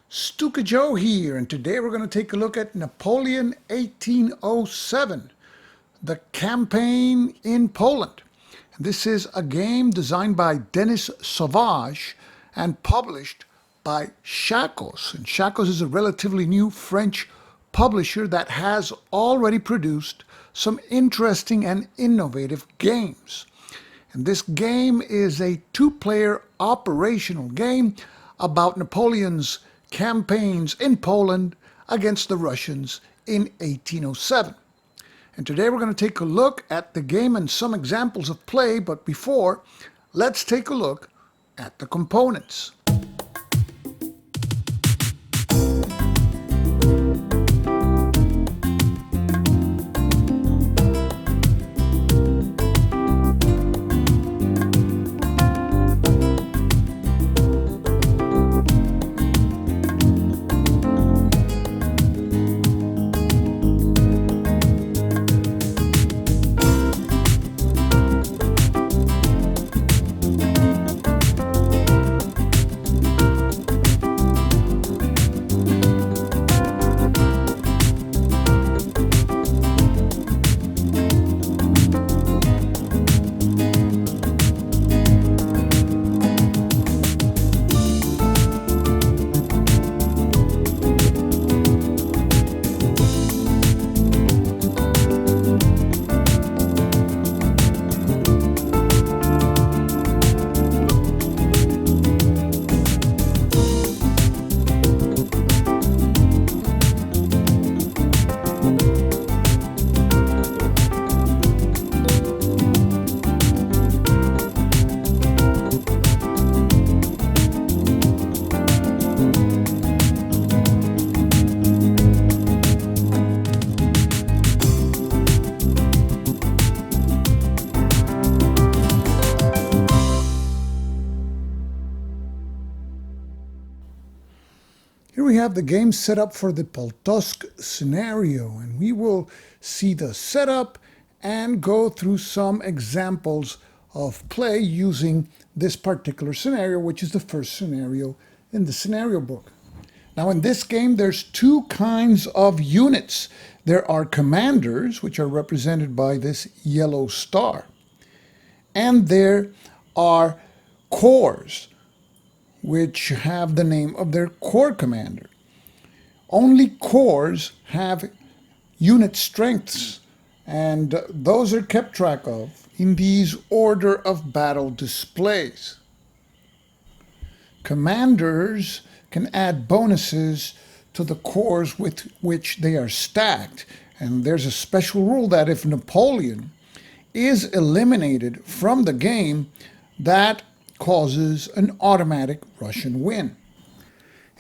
Stuka Joe here, and today we're going to take a look at Napoleon 1807, the campaign in Poland. This is a game designed by Denis Sauvage and published by Shakos. And Shakos is a relatively new French publisher that has already produced some interesting and innovative games. And this game is a two-player operational game about Napoleon's campaigns in Poland against the Russians in 1807. And today we're going to take a look at the game and some examples of play, but before, let's take a look at the components. Here we have the game set up for the Polotsk scenario, and we will see the setup and go through some examples of play using this particular scenario, which is the first scenario in the scenario book. Now in this game there's two kinds of units. There are commanders, which are represented by this yellow star, and there are corps, which have the name of their corps commander. Only corps have unit strengths, and those are kept track of in these order of battle displays. Commanders can add bonuses to the corps with which they are stacked, and there's a special rule that if Napoleon is eliminated from the game, that causes an automatic Russian win.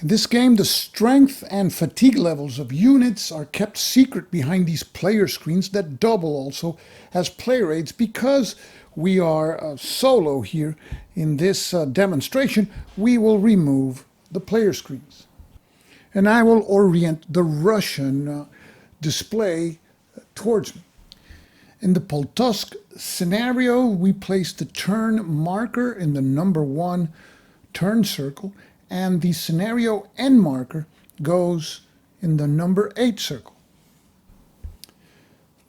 In this game, the strength and fatigue levels of units are kept secret behind these player screens that double also as player aids. Because we are solo here in this demonstration, we will remove the player screens. And I will orient the Russian display towards me. In the Polotsk scenario, we place the turn marker in the number 1 turn circle, and the scenario end marker goes in the number 8 circle.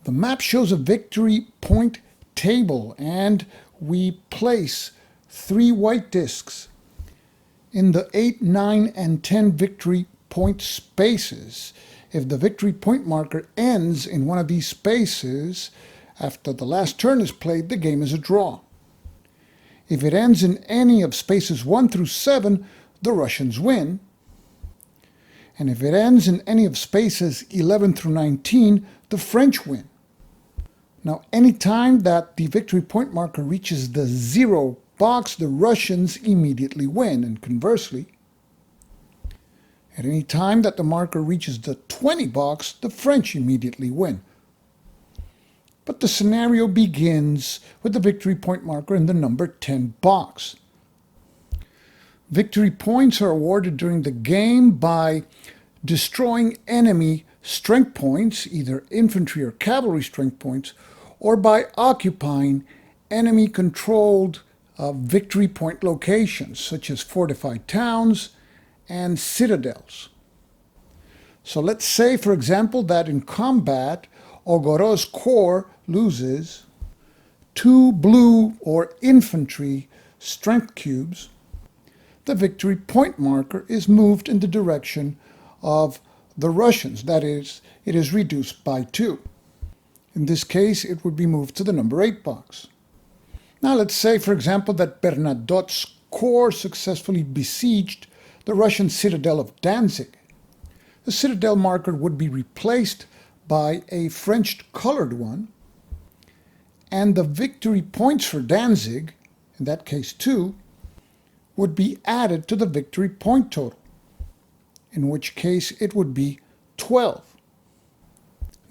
The map shows a victory point table, and we place 3 white discs in the 8, 9, and 10 victory point spaces. If the victory point marker ends in one of these spaces, after the last turn is played, the game is a draw. If it ends in any of spaces 1 through 7, the Russians win. And if it ends in any of spaces 11 through 19, the French win. Now, any time that the victory point marker reaches the 0 box, the Russians immediately win. And conversely, at any time that the marker reaches the 20 box, the French immediately win. but the scenario begins with the victory point marker in the number 10 box. Victory points are awarded during the game by destroying enemy strength points, either infantry or cavalry strength points, or by occupying enemy-controlled victory point locations, such as fortified towns and citadels. So let's say, for example, that in combat, Ogoro's corps loses 2 blue or infantry strength cubes. The victory point marker is moved in the direction of the Russians. That is, it is reduced by 2. In this case, it would be moved to the number 8 box. Now let's say, for example, that Bernadotte's corps successfully besieged the Russian citadel of Danzig. The citadel marker would be replaced by a French colored one, and the victory points for Danzig, in that case 2, would be added to the victory point total, in which case it would be 12.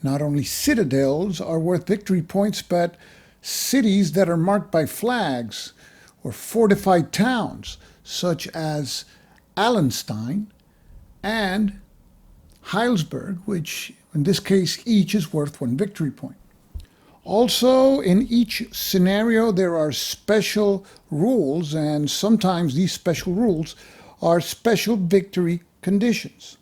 Not only citadels are worth victory points, but cities that are marked by flags or fortified towns, such as Allenstein and Heilsberg, which in this case each is worth 1 victory point. Also, in each scenario, there are special rules, and sometimes these special rules are special victory conditions.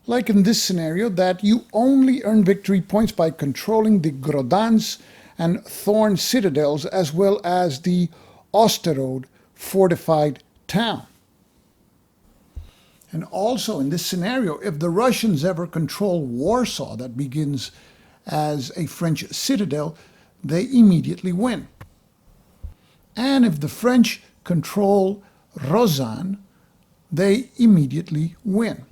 Like in this scenario, that you only earn victory points by controlling the Grodans and Thorn citadels, as well as the Osterode fortified town. And also in this scenario, if the Russians ever control Warsaw, that begins as a French citadel, they immediately win. And if the French control Rozan, they immediately win.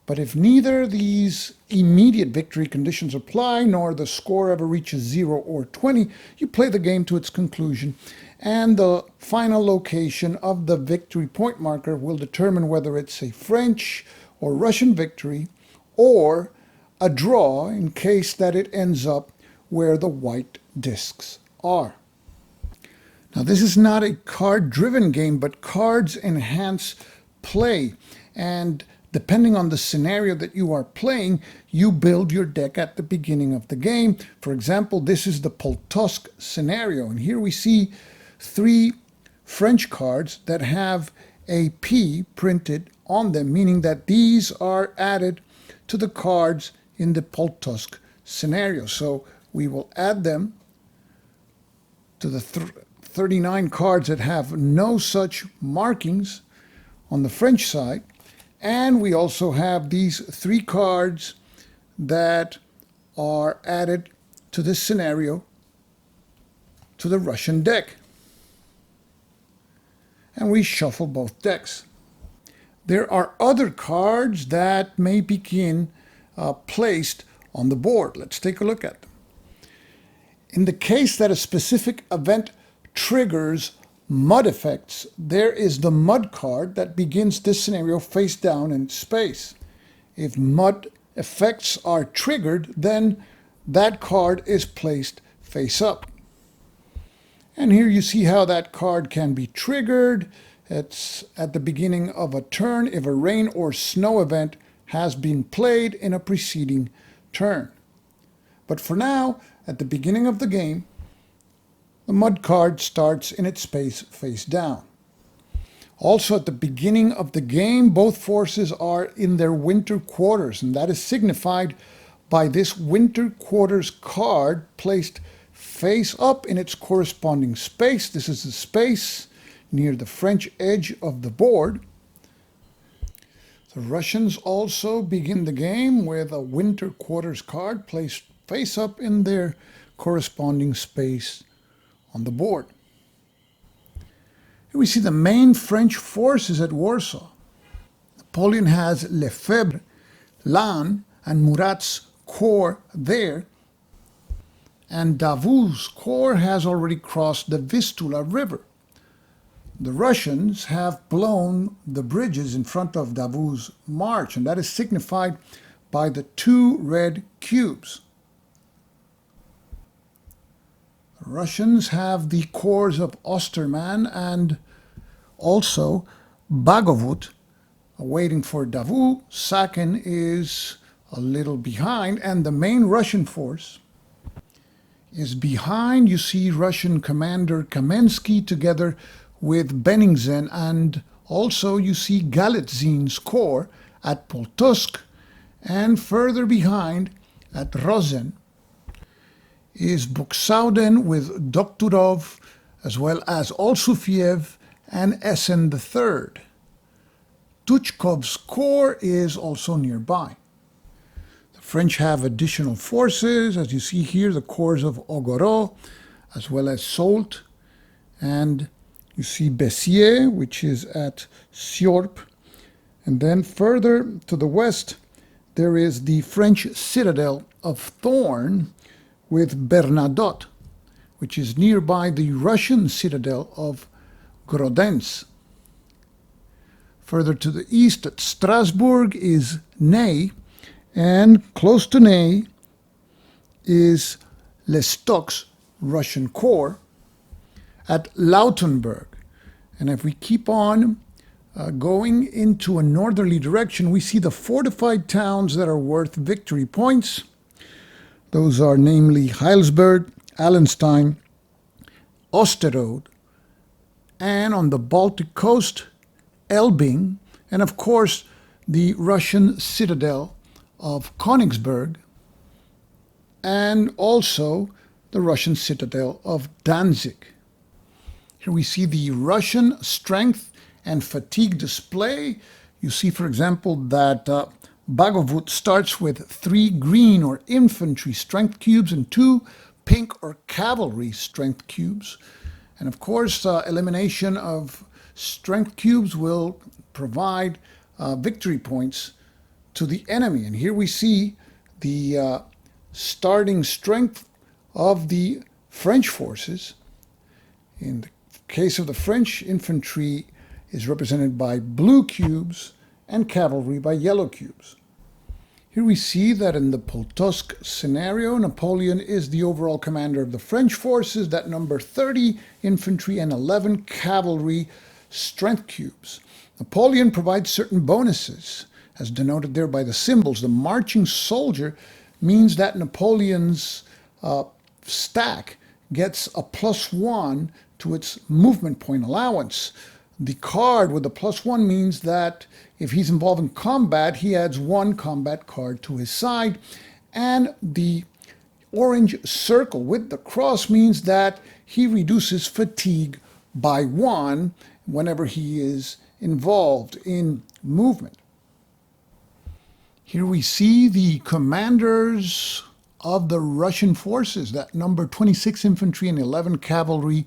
But if neither these immediate victory conditions apply, nor the score ever reaches 0 or 20, you play the game to its conclusion, and the final location of the victory point marker will determine whether it's a French or Russian victory, or a draw in case that it ends up where the white discs are. Now, this is not a card-driven game, but cards enhance play, and depending on the scenario that you are playing, you build your deck at the beginning of the game. For example, this is the Poltosk scenario, and here we see 3 French cards that have a P printed on them, meaning that these are added to the cards in the Poltosk scenario. So we will add them to the 39 cards that have no such markings on the French side. And we also have these 3 cards that are added to this scenario to the Russian deck. And we shuffle both decks. There are other cards that may begin placed on the board. Let's take a look at them. In the case that a specific event triggers mud effects, there is the mud card that begins this scenario face down in space. If mud effects are triggered, then that card is placed face up. And here you see how that card can be triggered. It's at the beginning of a turn if a rain or snow event has been played in a preceding turn. But for now, at the beginning of the game, the mud card starts in its space face down. Also, at the beginning of the game, both forces are in their winter quarters, and that is signified by this winter quarters card placed face up in its corresponding space. This is the space near the French edge of the board. The Russians also begin the game with a winter quarters card placed face up in their corresponding space on the board. Here we see the main French forces at Warsaw. Napoleon has Lefebvre, Lannes, and Murat's corps there, and Davout's corps has already crossed the Vistula River. The Russians have blown the bridges in front of Davout's march, and that is signified by the 2 red cubes. Russians have the corps of Osterman and also Bagovut waiting for Davout. Sakin is a little behind, and the main Russian force is behind. You see Russian commander Kamensky together with Benningsen, and also you see Galitzin's corps at Poltosk, and further behind at Rosen is Buxauden with Dokturov, as well as Olsufiev and Essen III. Tuchkov's corps is also nearby. The French have additional forces, as you see here, the corps of Ogoro, as well as Soult, and you see Bessiers, which is at Siorp. And then further to the west, there is the French citadel of Thorn with Bernadotte, which is nearby the Russian citadel of Grodens. Further to the east at Strasbourg is Ney, and close to Ney is Lestocq's Russian corps at Lautenburg. And if we keep on going into a northerly direction, we see the fortified towns that are worth victory points. Those are namely Heilsberg, Allenstein, Osterode, and on the Baltic coast, Elbing, and of course the Russian citadel of Königsberg, and also the Russian citadel of Danzig. Here we see the Russian strength and fatigue display. You see, for example, that Bagovut starts with 3 green or infantry strength cubes and 2 pink or cavalry strength cubes. And of course, elimination of strength cubes will provide victory points to the enemy. And here we see the starting strength of the French forces. In the case of the French, infantry is represented by blue cubes and cavalry by yellow cubes. Here we see that in the Poltosk scenario, Napoleon is the overall commander of the French forces that number 30 infantry and 11 cavalry strength cubes. Napoleon provides certain bonuses, as denoted there by the symbols. The marching soldier means that Napoleon's stack gets a +1 to its movement point allowance. The card with the +1 means that if he's involved in combat, he adds 1 combat card to his side. And the orange circle with the cross means that he reduces fatigue by 1 whenever he is involved in movement. Here we see the commanders of the Russian forces that number 26 infantry and 11 cavalry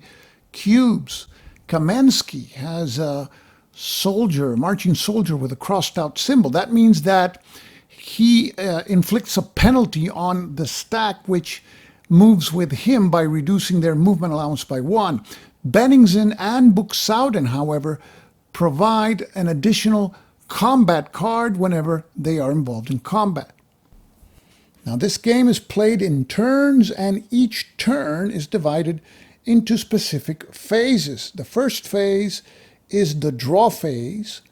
cubes. Kamensky has a soldier, marching soldier with a crossed out symbol. That means that he inflicts a penalty on the stack which moves with him by reducing their movement allowance by 1. Benningsen and Buxauden, however, provide an additional combat card whenever they are involved in combat. Now this game is played in turns, and each turn is divided into specific phases. The first phase is the draw phase,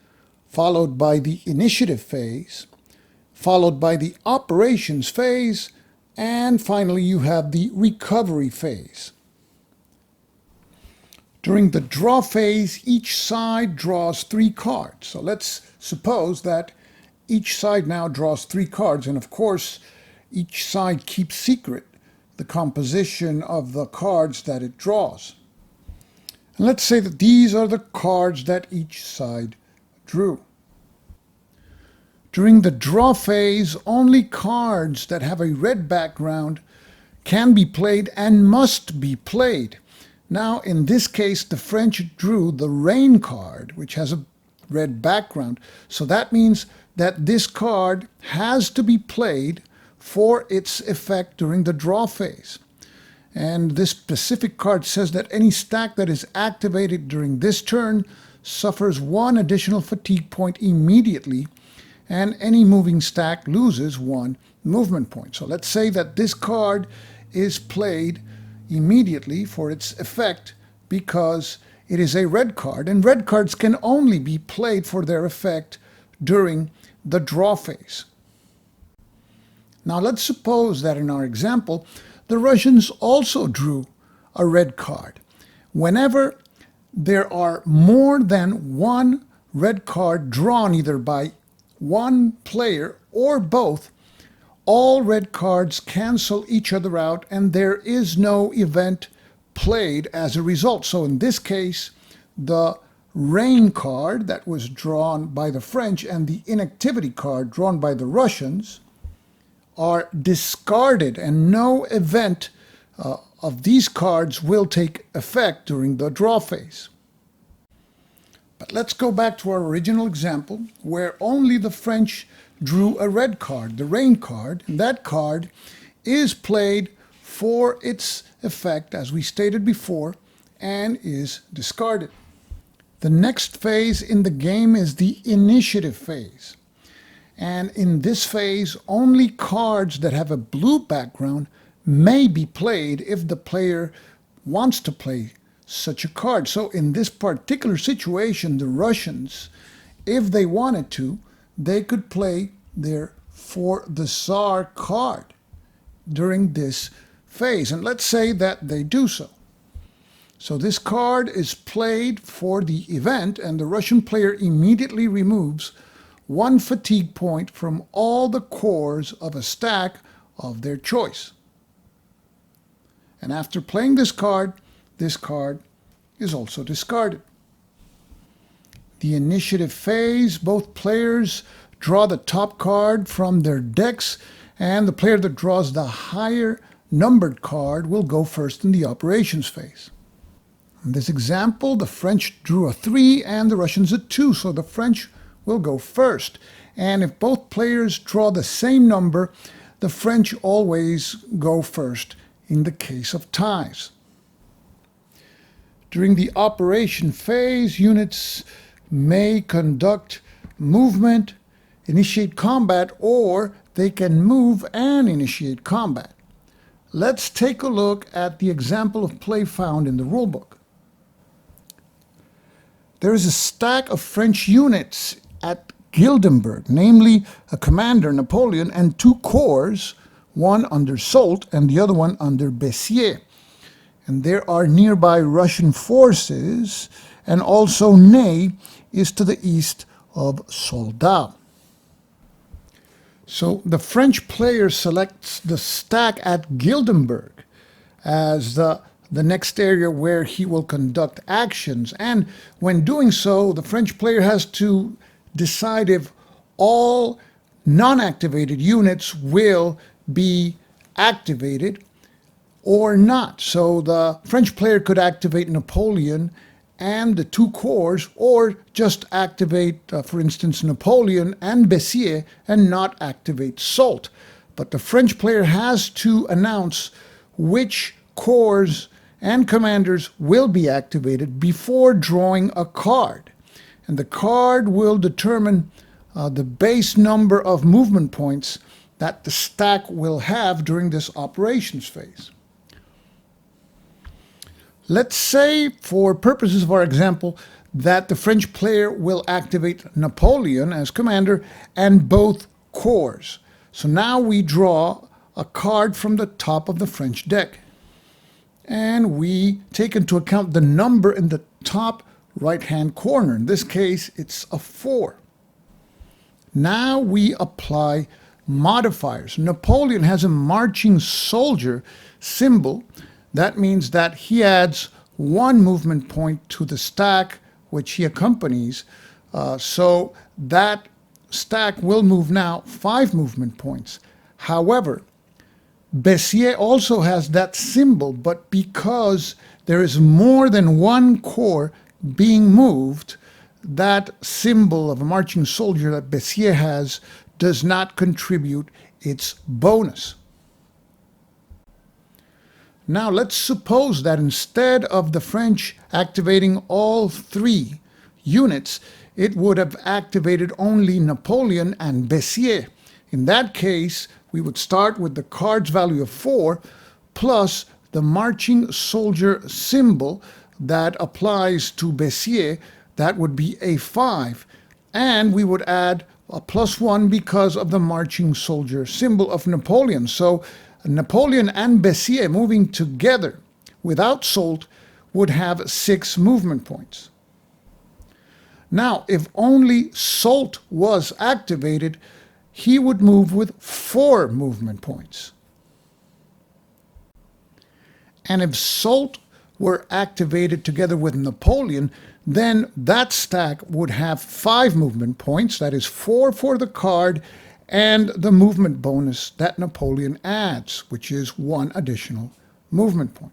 followed by the initiative phase, followed by the operations phase, and finally you have the recovery phase. During the draw phase, each side draws 3 cards. So let's suppose that each side now draws 3 cards, and of course each side keeps secret the composition of the cards that it draws. And let's say that these are the cards that each side drew. During the draw phase, only cards that have a red background can be played and must be played. Now, in this case, the French drew the rain card, which has a red background. So that means that this card has to be played for its effect during the draw phase. And this specific card says that any stack that is activated during this turn suffers 1 additional fatigue point immediately, and any moving stack loses 1 movement point. So let's say that this card is played immediately for its effect because it is a red card, and red cards can only be played for their effect during the draw phase. Now let's suppose that in our example, the Russians also drew a red card. Whenever there are more than one red card drawn either by one player or both, all red cards cancel each other out and there is no event played as a result. So in this case, the rain card that was drawn by the French and the inactivity card drawn by the Russians are discarded, and no event of these cards will take effect during the draw phase. But let's go back to our original example where only the French drew a red card, the rain card, and that card is played for its effect, as we stated before, and is discarded. The next phase in the game is the initiative phase. And in this phase, only cards that have a blue background may be played if the player wants to play such a card. So in this particular situation, the Russians, if they wanted to, they could play their For the Tsar card during this phase. And let's say that they do so. So this card is played for the event, and the Russian player immediately removes one fatigue point from all the cores of a stack of their choice. And after playing this card is also discarded. The initiative phase, both players draw the top card from their decks, and the player that draws the higher numbered card will go first in the operations phase. In this example, the French drew a 3 and the Russians a 2, so the French will go first. And if both players draw the same number, the French always go first in the case of ties. During the operation phase, units may conduct movement, initiate combat, or they can move and initiate combat. Let's take a look at the example of play found in the rulebook. There is a stack of French units at Gildenburg, namely a commander, Napoleon, and 2 corps, one under Soult and the other one under Bessières. And there are nearby Russian forces, and also Ney is to the east of Soldau. So the French player selects the stack at Gildenburg as the next area where he will conduct actions. And when doing so, the French player has to decide if all non-activated units will be activated or not. So the French player could activate Napoleon and the 2 corps, or just activate, for instance, Napoleon and Bessières and not activate Soult. But the French player has to announce which corps and commanders will be activated before drawing a card. And the card will determine the base number of movement points that the stack will have during this operations phase. Let's say, for purposes of our example, that the French player will activate Napoleon as commander and both corps. So now we draw a card from the top of the French deck. And we take into account the number in the top right-hand corner. In this case, it's a 4. Now we apply modifiers. Napoleon has a marching soldier symbol. That means that he adds 1 movement point to the stack which he accompanies. So that stack will move now 5 movement points. However, Bessières also has that symbol, but because there is more than 1 corps being moved, that symbol of a marching soldier that Bessières has does not contribute its bonus. Now let's suppose that instead of the French activating all 3 units, it would have activated only Napoleon and Bessières. In that case, we would start with the card's value of 4 plus the marching soldier symbol that applies to Bessiers, that would be A5. And we would add a +1 because of the marching soldier symbol of Napoleon. So Napoleon and Bessiers moving together without Soult would have 6 movement points. Now, if only Soult was activated, he would move with 4 movement points. And if Soult were activated together with Napoleon, then that stack would have 5 movement points, that is 4 for the card, and the movement bonus that Napoleon adds, which is 1 additional movement point.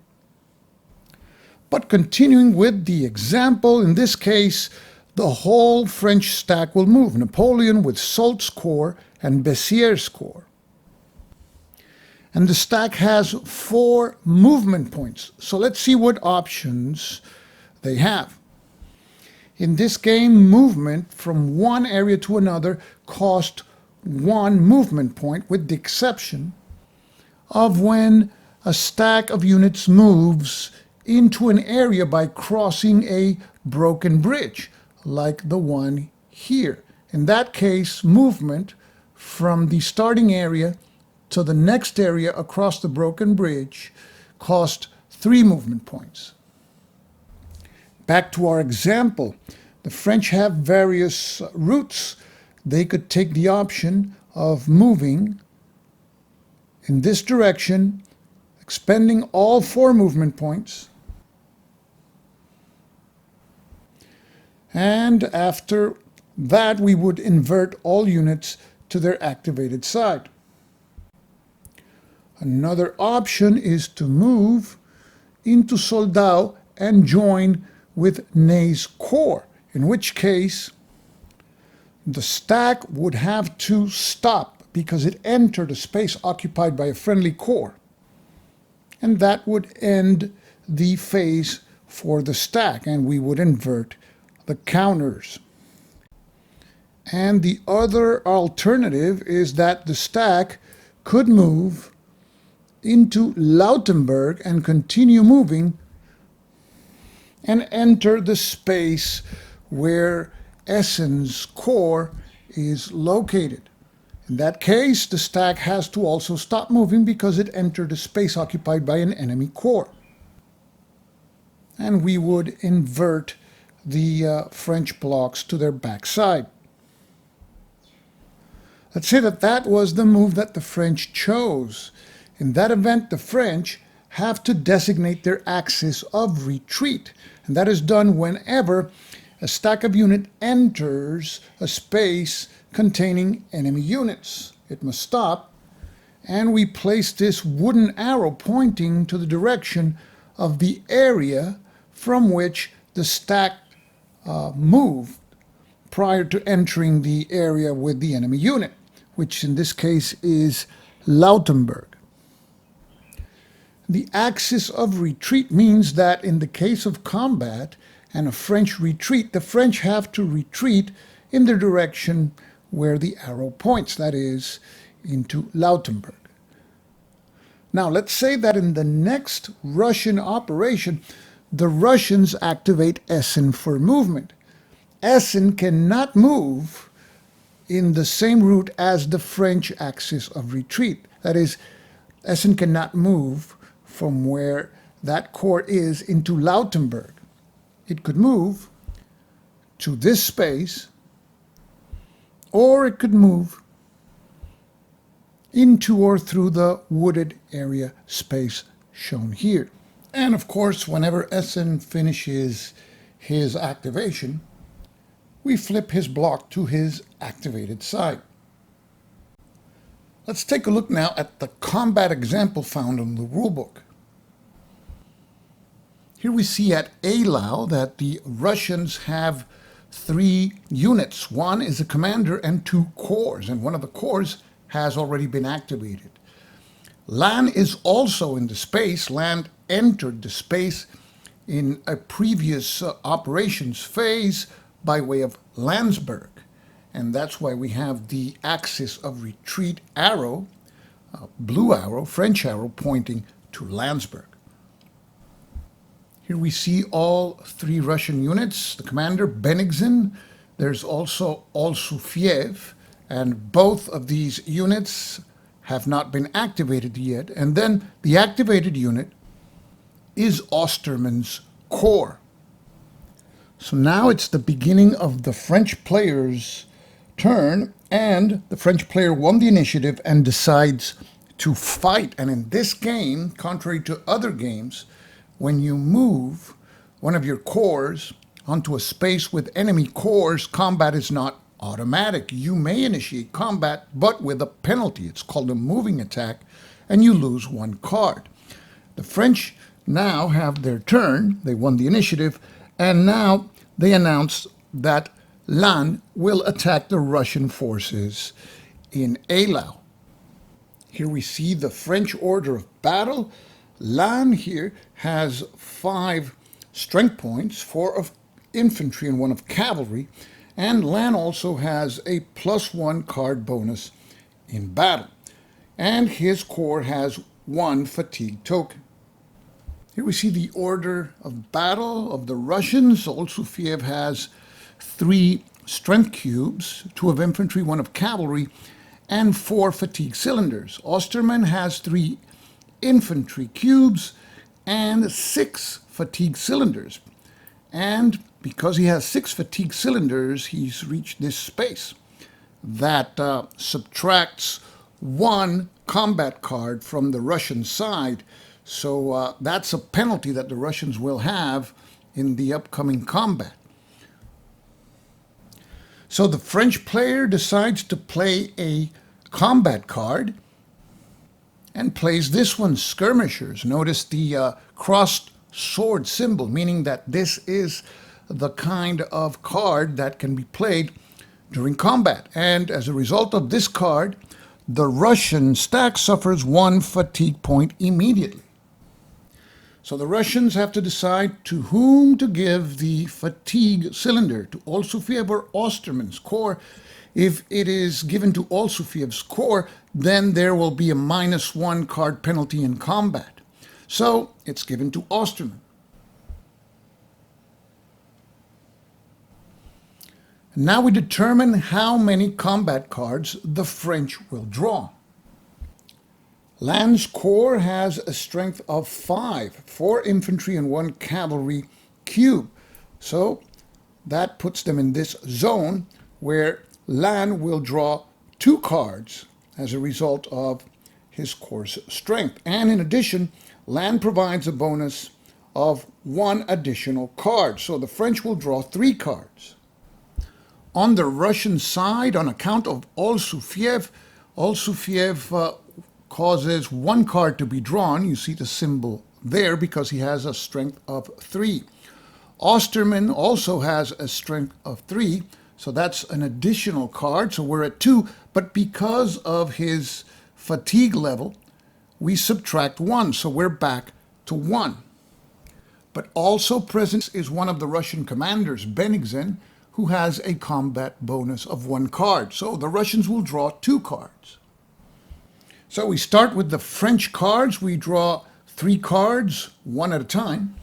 But continuing with the example, in this case, the whole French stack will move, Napoleon with Soult's corps and Bessiers' corps. And the stack has 4 movement points. So let's see what options they have. In this game, movement from one area to another cost 1 movement point, with the exception of when a stack of units moves into an area by crossing a broken bridge, like the one here. In that case, movement from the starting area to the next area across the broken bridge cost 3 movement points. Back to our example, the French have various routes. They could take the option of moving in this direction, expending all 4 movement points, and after that we would invert all units to their activated side. Another option is to move into Soldau and join with Ney's corps, in which case the stack would have to stop because it entered a space occupied by a friendly corps. And that would end the phase for the stack, and we would invert the counters. And the other alternative is that the stack could move into Lautenburg and continue moving and enter the space where Essen's corps is located. In that case, the stack has to also stop moving because it entered a space occupied by an enemy corps. And we would invert the French blocks to their backside. Let's say that that was the move that the French chose. In that event, the French have to designate their axis of retreat, and that is done whenever a stack of units enters a space containing enemy units. It must stop, and we place this wooden arrow pointing to the direction of the area from which the stack moved prior to entering the area with the enemy unit, which in this case is Lautenburg. The axis of retreat means that in the case of combat and a French retreat, the French have to retreat in the direction where the arrow points, that is, into Lautenburg. Now, let's say that in the next Russian operation, the Russians activate Essen for movement. Essen cannot move in the same route as the French axis of retreat. That is, Essen cannot move from where that corps is into Lautenburg. It could move to this space, or it could move into or through the wooded area space shown here. And of course, whenever Essen finishes his activation, we flip his block to his activated side. Let's take a look now at the combat example found in the rulebook. Here we see at Eylau that the Russians have 3 units. One is a commander and 2 corps, and one of the corps has already been activated. Lannes is also in the space. Lannes entered the space in a previous operations phase by way of Landsberg, and that's why we have the axis of retreat arrow, blue arrow, French arrow, pointing to Landsberg. Here we see all three Russian units, the commander, Benigzin. There's also Olsufiev, and both of these units have not been activated yet. And then the activated unit is Osterman's corps. So now it's the beginning of the French player's turn, and the French player won the initiative and decides to fight. And in this game, contrary to other games, when you move one of your corps onto a space with enemy corps, combat is not automatic. You may initiate combat, but with a penalty. It's called a moving attack, and you lose one card. The French now have their turn. They won the initiative, and now they announce that Lannes will attack the Russian forces in Eylau. Here we see the French order of battle. Lannes here has 5 strength points, 4 of infantry and 1 of cavalry, and Lannes also has a +1 card bonus in battle. And his corps has 1 fatigue token. Here we see the order of battle of the Russians. Olsufiev has 3 strength cubes, 2 of infantry, 1 of cavalry, and 4 fatigue cylinders. Osterman has 3 infantry cubes and 6 fatigue cylinders. And because he has 6 fatigue cylinders, he's reached this space that subtracts 1 combat card from the Russian side. So that's a penalty that the Russians will have in the upcoming combat. So the French player decides to play a combat card and plays this one, Skirmishers. Notice the crossed sword symbol, meaning that this is the kind of card that can be played during combat. And as a result of this card, the Russian stack suffers 1 fatigue point immediately. So the Russians have to decide to whom to give the fatigue cylinder, to Olsufiev or Osterman's corps. If it is given to Olsufiev's corps, then there will be a -1 card penalty in combat. So it's given to Osterman. Now we determine how many combat cards the French will draw. Lannes' corps has a strength of 5, 4 infantry and 1 cavalry cube. So that puts them in this zone where Lannes will draw 2 cards as a result of his corps' strength. And in addition, Lannes provides a bonus of 1 additional card. So the French will draw 3 cards. On the Russian side, on account of Olsufiev causes 1 card to be drawn. You see the symbol there because he has a strength of 3. Osterman also has a strength of 3, so that's an additional card. So we're at 2, but because of his fatigue level, we subtract 1, so we're back to 1. But also present is one of the Russian commanders, Benigzin, who has a combat bonus of 1 card. So the Russians will draw 2 cards. So we start with the French cards. We draw 3 cards, 1 at a time,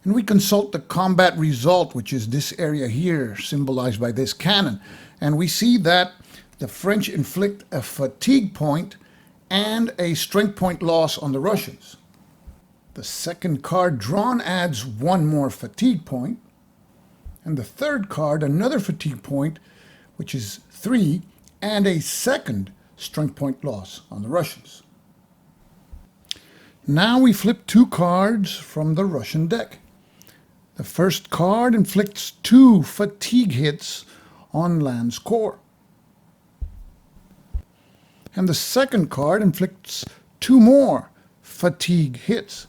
and we consult the combat result, which is this area here, symbolized by this cannon. And we see that the French inflict a fatigue point and a strength point loss on the Russians. The second card drawn adds 1 more fatigue point, and the third card, another fatigue point, which is 3, and a second strength point loss on the Russians. Now we flip 2 cards from the Russian deck. The first card inflicts 2 fatigue hits on Lannes' corps. And the second card inflicts 2 more fatigue hits.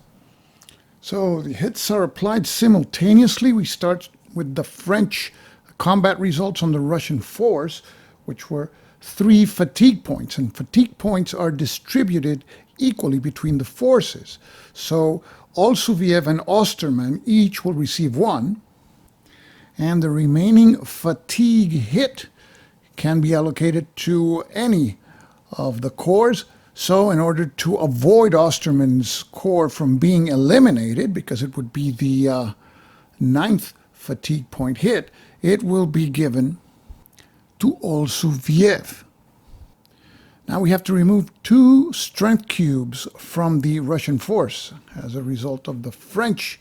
So the hits are applied simultaneously. We start with the French combat results on the Russian force, which were 3 fatigue points, and fatigue points are distributed equally between the forces. So Olsufiev and Osterman each will receive 1, and the remaining fatigue hit can be allocated to any of the corps. So in order to avoid Osterman's corps from being eliminated, because it would be the ninth fatigue point hit, it will be given to Olsuviev. Now we have to remove 2 strength cubes from the Russian force as a result of the French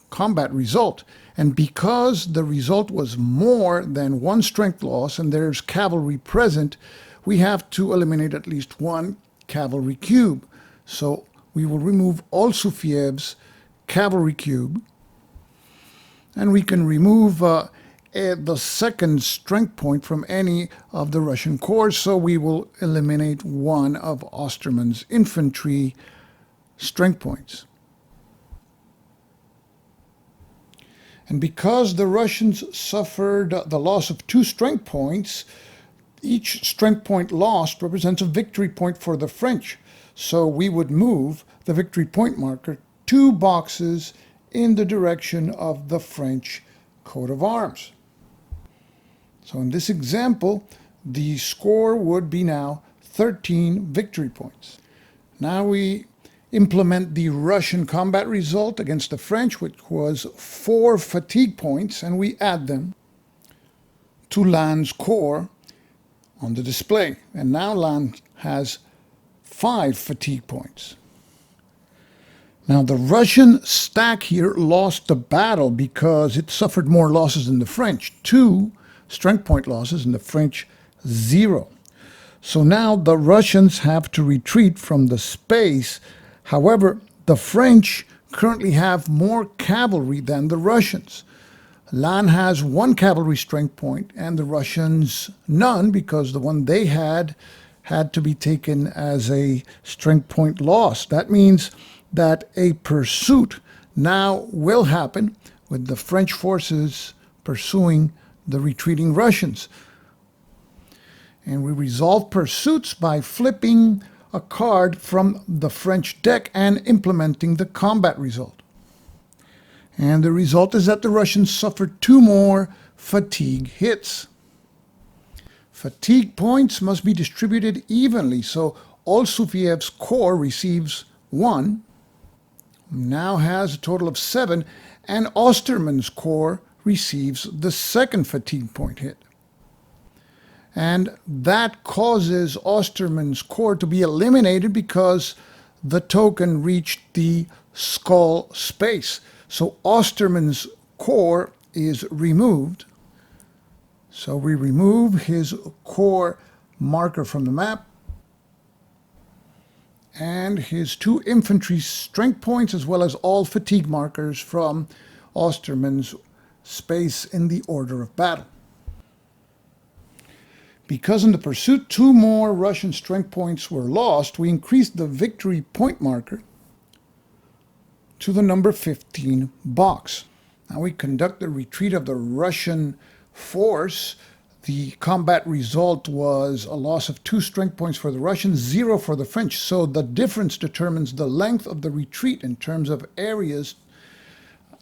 combat result. And because the result was more than 1 strength loss and there's cavalry present, we have to eliminate at least 1 cavalry cube. So we will remove Olsufiev's cavalry cube, and we can remove the 2nd strength point from any of the Russian corps, so we will eliminate 1 of Osterman's infantry strength points. And because the Russians suffered the loss of 2 strength points, each strength point lost represents a victory point for the French. So we would move the victory point marker 2 boxes in the direction of the French coat of arms. So in this example, the score would be now 13 victory points. Now we implement the Russian combat result against the French, which was 4 fatigue points, and we add them to Lannes' corps on the display. And now Lannes has 5 fatigue points. Now the Russian stack here lost the battle because it suffered more losses than the French. 2 strength point losses and the French 0. So now the Russians have to retreat from the space. However, the French currently have more cavalry than the Russians. Lannes has 1 cavalry strength point and the Russians none, because the one they had to be taken as a strength point loss. That means that a pursuit now will happen with the French forces pursuing the retreating Russians. And we resolve pursuits by flipping a card from the French deck and implementing the combat result. And the result is that the Russians suffered 2 more fatigue hits. Fatigue points must be distributed evenly, so Olsufiev's corps receives 1, now has a total of 7, and Osterman's corps receives the 2nd fatigue point hit. And that causes Osterman's corps to be eliminated because the token reached the skull space. So Osterman's corps is removed. So we remove his corps marker from the map and his 2 infantry strength points, as well as all fatigue markers from Osterman's space in the order of battle. Because in the pursuit 2 more Russian strength points were lost, we increased the victory point marker to the number 15 box. Now we conduct the retreat of the Russian force. The combat result was a loss of 2 strength points for the Russians, 0 for the French. So the difference determines the length of the retreat in terms of areas.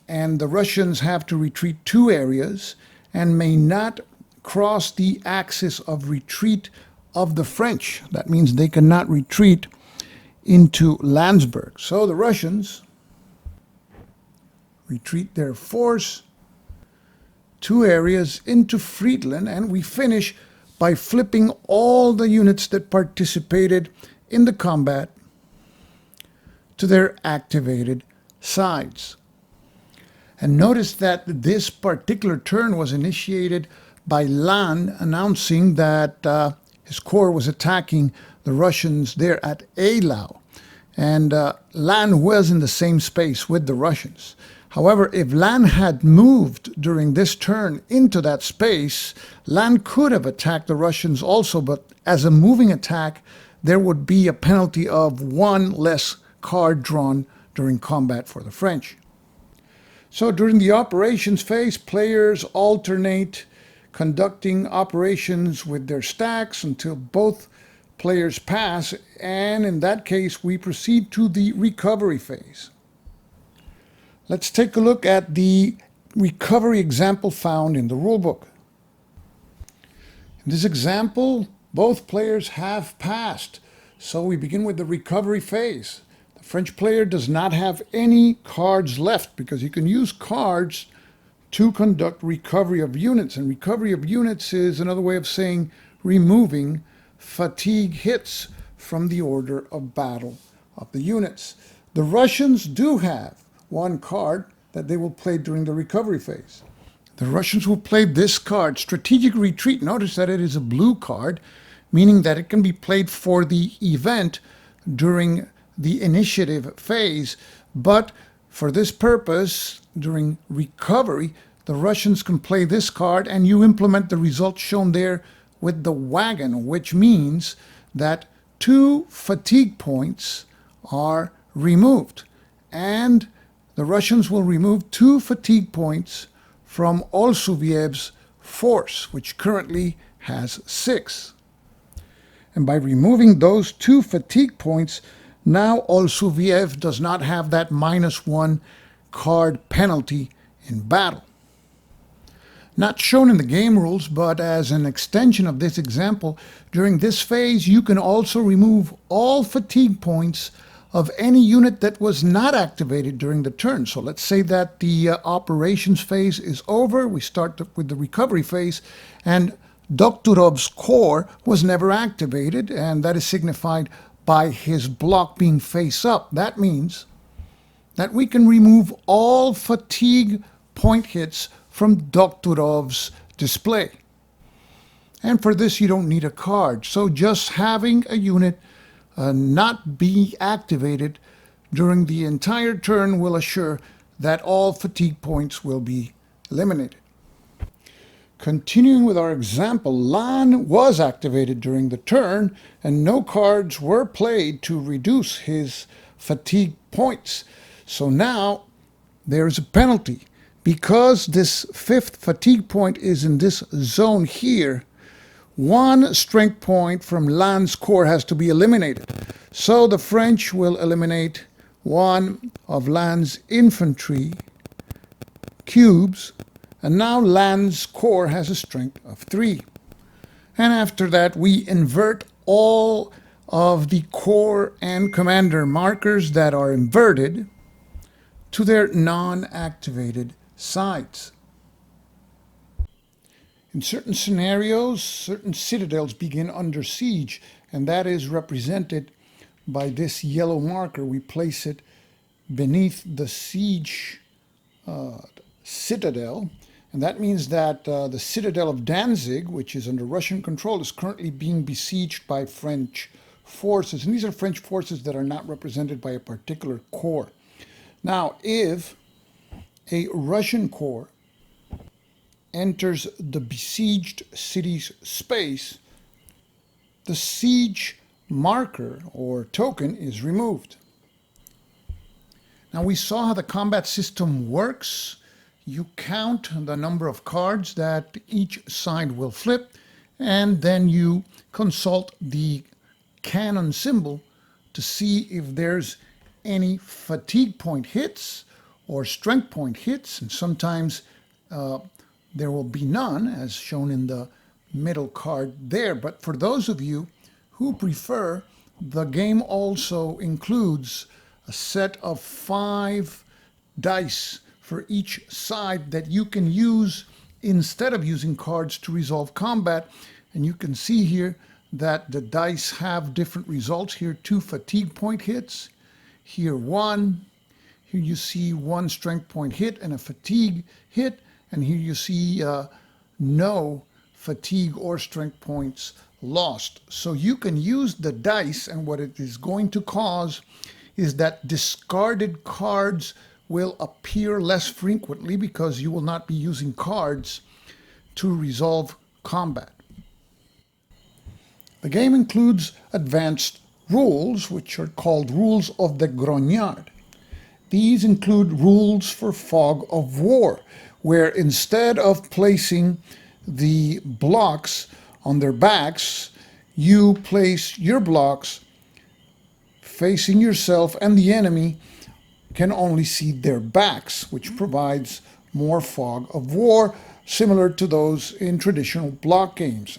And the Russians have to retreat 2 areas and may not cross the axis of retreat of the French. That means they cannot retreat into Landsberg. So the Russians retreat their force 2 areas into Friedland, and we finish by flipping all the units that participated in the combat to their activated sides. And notice that this particular turn was initiated by Lannes announcing that his corps was attacking the Russians there at Eylau. And Lannes was in the same space with the Russians. However, if Lannes had moved during this turn into that space, Lannes could have attacked the Russians also, but as a moving attack, there would be a penalty of 1 less card drawn during combat for the French. So during the operations phase, players alternate conducting operations with their stacks until both players pass, and in that case, we proceed to the recovery phase. Let's take a look at the recovery example found in the rulebook. In this example, both players have passed. So we begin with the recovery phase. The French player does not have any cards left because you can use cards to conduct recovery of units. And recovery of units is another way of saying removing fatigue hits from the order of battle of the units. The Russians do have one card that they will play during the recovery phase. The Russians will play this card, Strategic Retreat. Notice that it is a blue card, meaning that it can be played for the event during the initiative phase. But for this purpose, during recovery, the Russians can play this card and you implement the results shown there with the wagon, which means that 2 fatigue points are removed. And the Russians will remove 2 fatigue points from Olsuviev's force, which currently has 6. And by removing those 2 fatigue points, now Olsuviev does not have that -1 card penalty in battle. Not shown in the game rules, but as an extension of this example, during this phase you can also remove all fatigue points of any unit that was not activated during the turn. So let's say that the operations phase is over, we start with the recovery phase, and Dokturov's corps was never activated, and that is signified by his block being face up. That means that we can remove all fatigue point hits from Dokturov's display. And for this you don't need a card. So just having a unit not be activated during the entire turn will assure that all fatigue points will be eliminated. Continuing with our example, Lan was activated during the turn and no cards were played to reduce his fatigue points. So now there is a penalty. Because this 5th fatigue point is in this zone here, 1 strength point from Lan's corps has to be eliminated. So the French will eliminate 1 of Lan's infantry cubes, and now Lan's corps has a strength of 3. And after that, we invert all of the corps and commander markers that are inverted to their non-activated sides. In certain scenarios, certain citadels begin under siege, and that is represented by this yellow marker. We place it beneath the siege citadel, and that means that the citadel of Danzig, which is under Russian control, is currently being besieged by French forces, and these are French forces that are not represented by a particular corps. Now, if a Russian corps enters the besieged city's space, the siege marker or token is removed. Now we saw how the combat system works. You count the number of cards that each side will flip, and then you consult the cannon symbol to see if there's any fatigue point hits or strength point hits, and sometimes there will be none, as shown in the middle card there. But for those of you who prefer, the game also includes a set of 5 dice for each side that you can use instead of using cards to resolve combat. And you can see here that the dice have different results. Here 2 fatigue point hits, here 1, here you see 1 strength point hit and a fatigue hit, and here you see no fatigue or strength points lost. So you can use the dice, and what it is going to cause is that discarded cards will appear less frequently because you will not be using cards to resolve combat. The game includes advanced rules, which are called rules of the grognard. These include rules for fog of war, where instead of placing the blocks on their backs, you place your blocks facing yourself, and the enemy can only see their backs, which provides more fog of war, similar to those in traditional block games.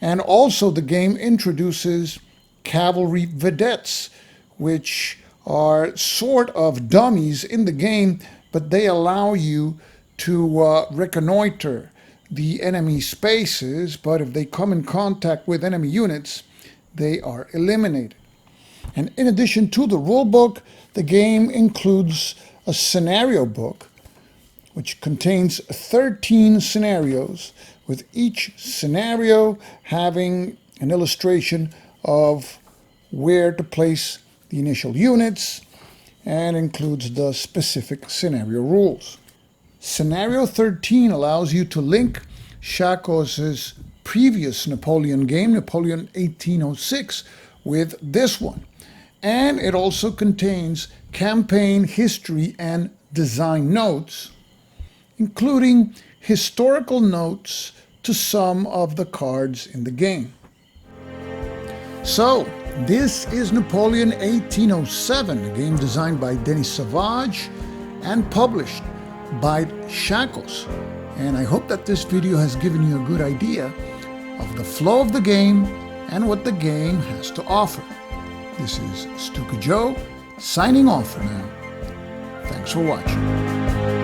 And also the game introduces cavalry vedettes, which are sort of dummies in the game, but they allow you to reconnoiter the enemy spaces, but if they come in contact with enemy units, they are eliminated. And in addition to the rule book, the game includes a scenario book, which contains 13 scenarios, with each scenario having an illustration of where to place the initial units, and includes the specific scenario rules. Scenario 13 allows you to link Shakos' previous Napoleon game, Napoleon 1806, with this one. And it also contains campaign history and design notes, including historical notes to some of the cards in the game. So, this is Napoleon 1807, a game designed by Denis Sauvage and published by Shakos. And I hope that this video has given you a good idea of the flow of the game and what the game has to offer. This is Stuka Joe, signing off for now. Thanks for watching.